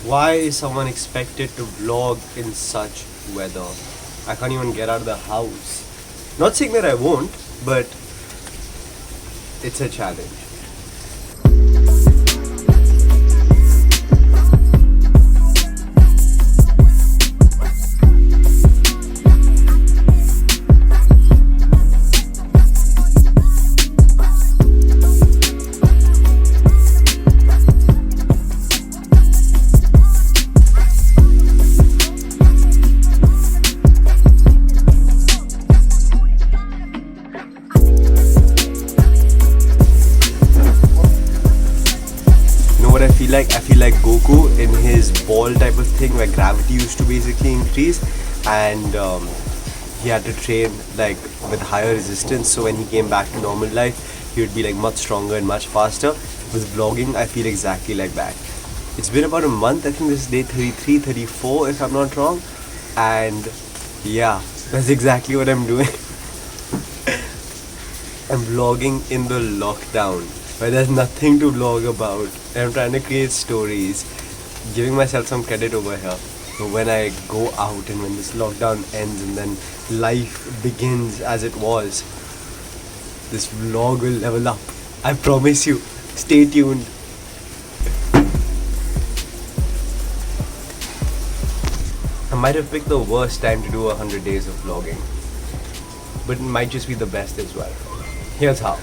Why is someone expected to vlog in such weather? I can't even get out of the house. Not saying that I won't, but it's a challenge. I feel like Goku in his ball type of thing where gravity used to basically increase, and he had to train like with higher resistance, so when he came back to normal life he would be like much stronger and much faster. With vlogging I feel exactly like that. It's been about a month, I think this is day 33, 34 if I'm not wrong, and yeah, that's exactly what I'm doing. I'm vlogging in the lockdown where there's nothing to vlog about, and I'm trying to create stories, giving myself some credit over here. So when I go out and when this lockdown ends and then life begins as it was, this vlog will level up. I promise you. Stay tuned. I might have picked the worst time to do 100 days of vlogging, but it might just be the best as well. Here's how.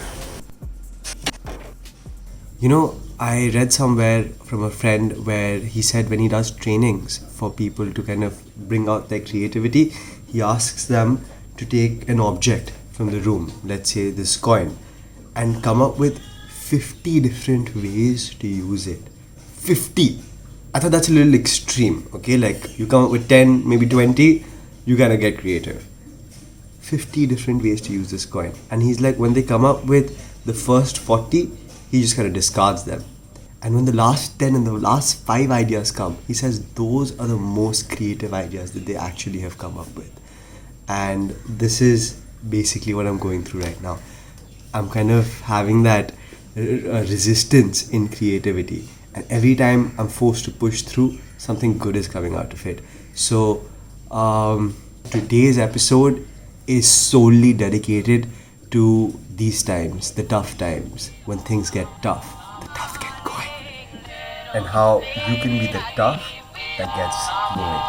You know, I read somewhere from a friend where he said when he does trainings for people to kind of bring out their creativity, he asks them to take an object from the room, let's say this coin, and come up with 50 different ways to use it. 50! I thought that's a little extreme, okay? Like, you come up with 10, maybe 20, you gotta get creative. 50 different ways to use this coin. And he's like, when they come up with the first 40, he just kind of discards them. And when the last 10 and the last 5 ideas come, he says those are the most creative ideas that they actually have come up with. And this is basically what I'm going through right now. I'm kind of having that resistance in creativity. And every time I'm forced to push through, something good is coming out of it. So today's episode is solely dedicated to these times, the tough times, when things get tough, the tough get going. And how you can be the tough that gets going.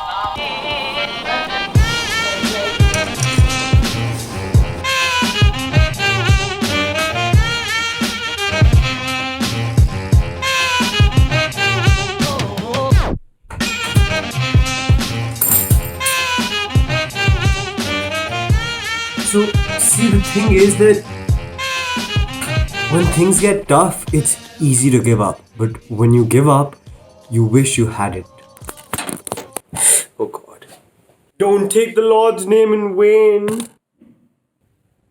So, see, the thing is that when things get tough, it's easy to give up. But when you give up, you wish you hadn't. Oh God. Don't take the Lord's name in vain.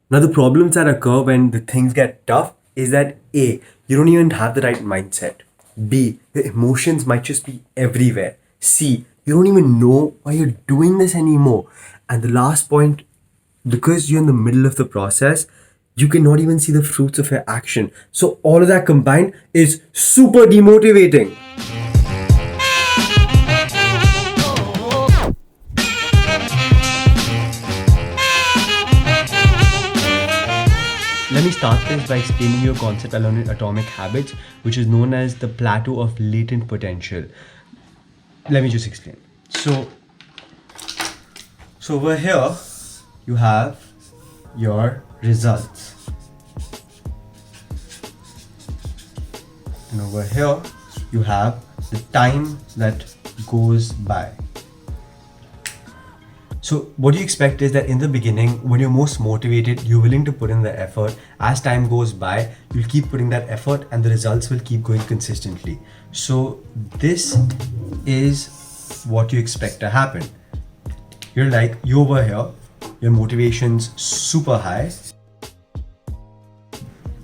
Now, the problems that occur when the things get tough is that A, you don't even have the right mindset. B, the emotions might just be everywhere. C, you don't even know why you're doing this anymore. And the last point, because you're in the middle of the process, you cannot even see the fruits of your action. So all of that combined is super demotivating. Let me start this by explaining you a concept I learned in Atomic Habits, which is known as the plateau of latent potential. Let me just explain. So over here, you have your results. And over here, you have the time that goes by. So what you expect is that in the beginning, when you're most motivated, you're willing to put in the effort. As time goes by, you'll keep putting that effort and the results will keep going consistently. So this is what you expect to happen. You're like, you over here, your motivation's super high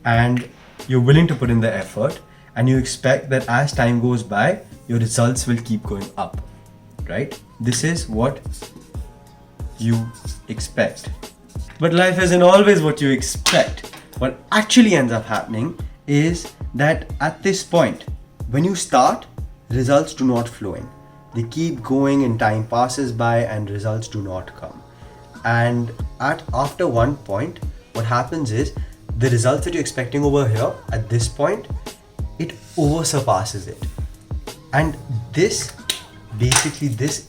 and you're willing to put in the effort, and you expect that as time goes by, your results will keep going up, right? This is what you expect. But life isn't always what you expect. What actually ends up happening is that at this point, when you start, results do not flow in. They keep going and time passes by and results do not come. And after one point, what happens is the results that you're expecting over here at this point, it over surpasses it. And this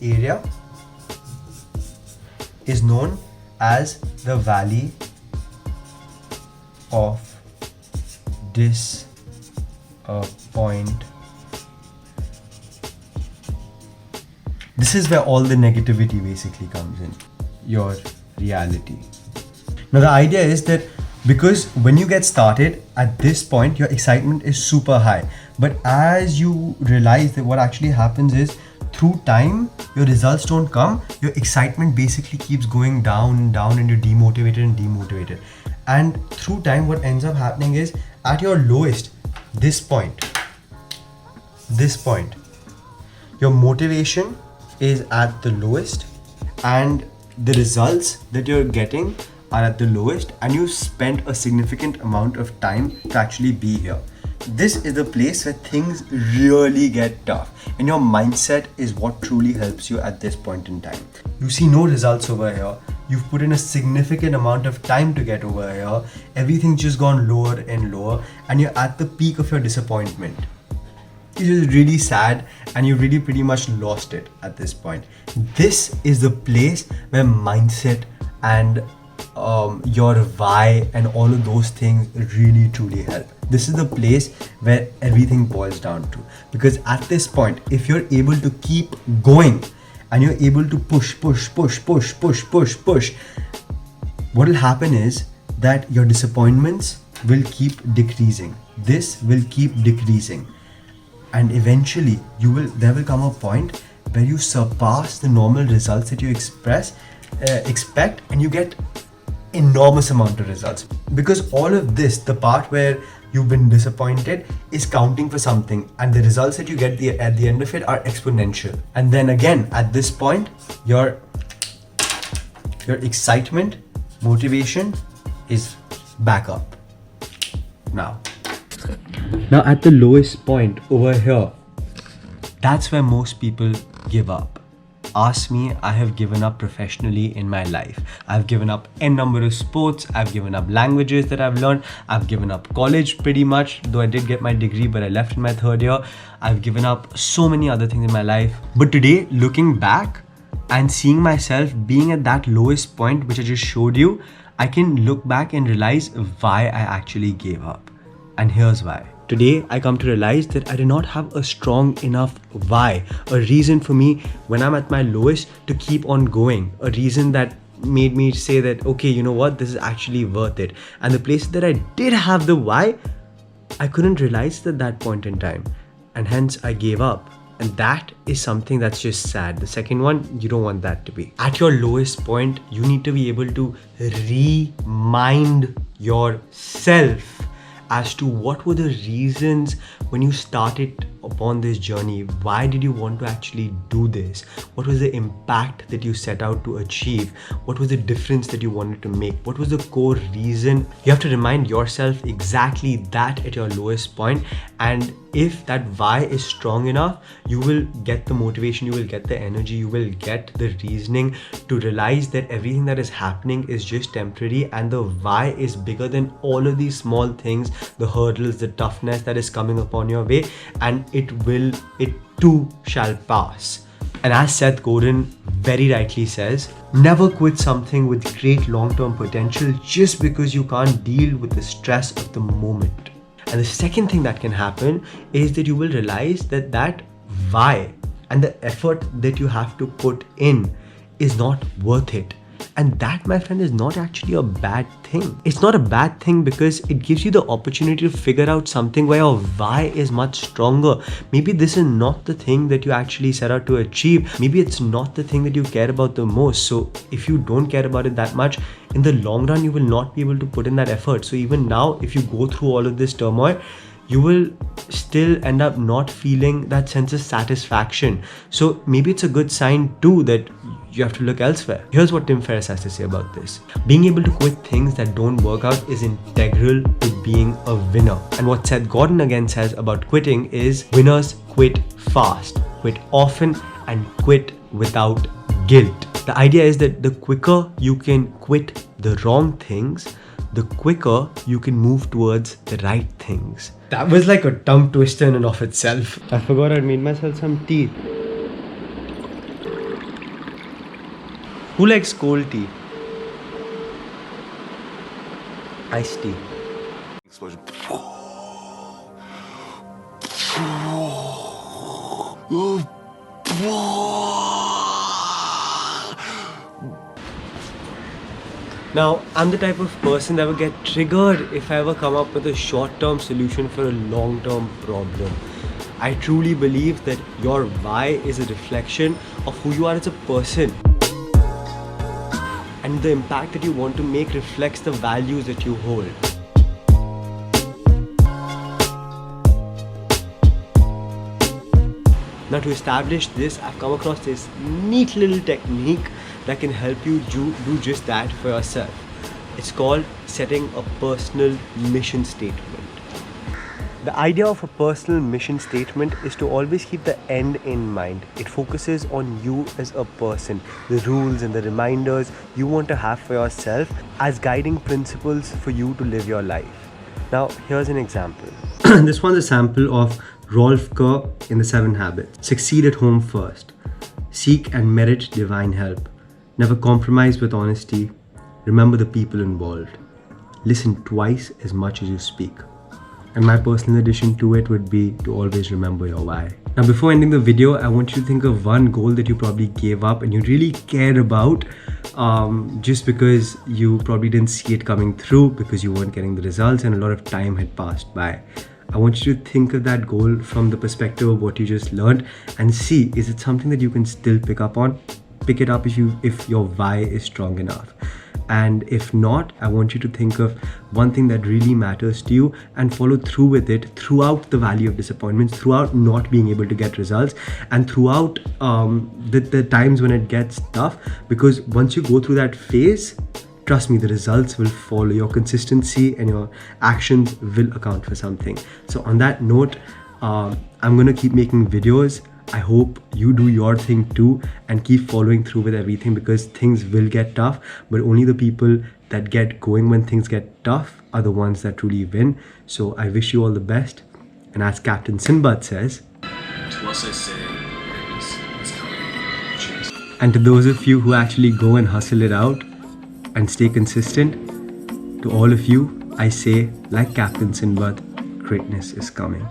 area is known as the valley of disappointment. This is where all the negativity basically comes in, your reality. Now the idea is that because when you get started at this point, your excitement is super high. But as you realize that what actually happens is through time, your results don't come, your excitement basically keeps going down and down and you're demotivated. And through time, what ends up happening is at your lowest, this point, your motivation is at the lowest and the results that you're getting are at the lowest, and you spent a significant amount of time to actually be here. This is the place where things really get tough, and your mindset is what truly helps you at this point in time. You see no results over here. You've put in a significant amount of time to get over here. Everything's just gone lower and lower, and you're at the peak of your disappointment. It is really sad, and you really pretty much lost it at this point. This is the place where mindset and your why and all of those things really truly help. This is the place where everything boils down to, because at this point, if you're able to keep going and you're able to push, what will happen is that your disappointments will keep decreasing. This will keep decreasing, and eventually there will come a point where you surpass the normal results that you expect, and you get enormous amount of results, because all of this, the part where you've been disappointed, is counting for something, and the results that you get at the end of it are exponential. And then again, at this point, your excitement, motivation is back up. Now at the lowest point over here, that's where most people give up. Ask me, I have given up professionally in my life. I've given up n number of sports. I've given up languages that I've learned. I've given up college pretty much, though I did get my degree, but I left in my third year. I've given up so many other things in my life. But today, looking back and seeing myself being at that lowest point, which I just showed you, I can look back and realize why I actually gave up. And here's why. Today, I come to realize that I did not have a strong enough why, a reason for me when I'm at my lowest to keep on going, a reason that made me say that, okay, you know what, this is actually worth it. And the places that I did have the why, I couldn't realize at that point in time. And hence I gave up. And that is something that's just sad. The second one, you don't want that to be. At your lowest point, you need to be able to remind yourself as to what were the reasons when you started upon this journey. Why did you want to actually do this? What was the impact that you set out to achieve? What was the difference that you wanted to make? What was the core reason? You have to remind yourself exactly that at your lowest point. And if that why is strong enough, you will get the motivation, you will get the energy, you will get the reasoning to realize that everything that is happening is just temporary, and the why is bigger than all of these small things, the hurdles, the toughness that is coming upon your way, and it too shall pass. And as Seth Godin very rightly says, never quit something with great long-term potential just because you can't deal with the stress of the moment. And the second thing that can happen is that you will realize that that why and the effort that you have to put in is not worth it. And that, my friend, is not actually a bad thing. It's not a bad thing because it gives you the opportunity to figure out something where your why is much stronger. Maybe this is not the thing that you actually set out to achieve. Maybe it's not the thing that you care about the most. So if you don't care about it that much, in the long run, you will not be able to put in that effort. So even now, if you go through all of this turmoil, you will still end up not feeling that sense of satisfaction. So maybe it's a good sign too that you have to look elsewhere. Here's what Tim Ferriss has to say about this. Being able to quit things that don't work out is integral to being a winner. And what Seth Godin again says about quitting is winners quit fast, quit often, and quit without guilt. The idea is that the quicker you can quit the wrong things, the quicker you can move towards the right things. That was like a tongue twister in and of itself. I forgot I'd made myself some tea. Who likes cold tea? Iced tea. Explosion. Now, I'm the type of person that will get triggered if I ever come up with a short-term solution for a long-term problem. I truly believe that your why is a reflection of who you are as a person. And the impact that you want to make reflects the values that you hold. Now, to establish this, I've come across this neat little technique that can help you do just that for yourself. It's called setting a personal mission statement. The idea of a personal mission statement is to always keep the end in mind. It focuses on you as a person, the rules and the reminders you want to have for yourself as guiding principles for you to live your life. Now, here's an example. This one's a sample of Rolfe Kerr in the 7 Habits. Succeed at home first. Seek and merit divine help. Never compromise with honesty. Remember the people involved. Listen twice as much as you speak. And my personal addition to it would be to always remember your why. Now, before ending the video, I want you to think of one goal that you probably gave up and you really cared about just because you probably didn't see it coming through because you weren't getting the results and a lot of time had passed by. I want you to think of that goal from the perspective of what you just learned and see, is it something that you can still pick up on? Pick it up if your why is strong enough. And if not, I want you to think of one thing that really matters to you and follow through with it throughout the valley of disappointments, throughout not being able to get results, and throughout the times when it gets tough. Because once you go through that phase, trust me, the results will follow. Your consistency and your actions will account for something. So on that note, I'm gonna keep making videos. I hope you do your thing too and keep following through with everything because things will get tough, but only the people that get going when things get tough are the ones that truly win. So I wish you all the best. And as Captain Sinbad says, To us I say, greatness is coming. Cheers. and to those of you who actually go and hustle it out and stay consistent, to all of you, I say, like Captain Sinbad, greatness is coming.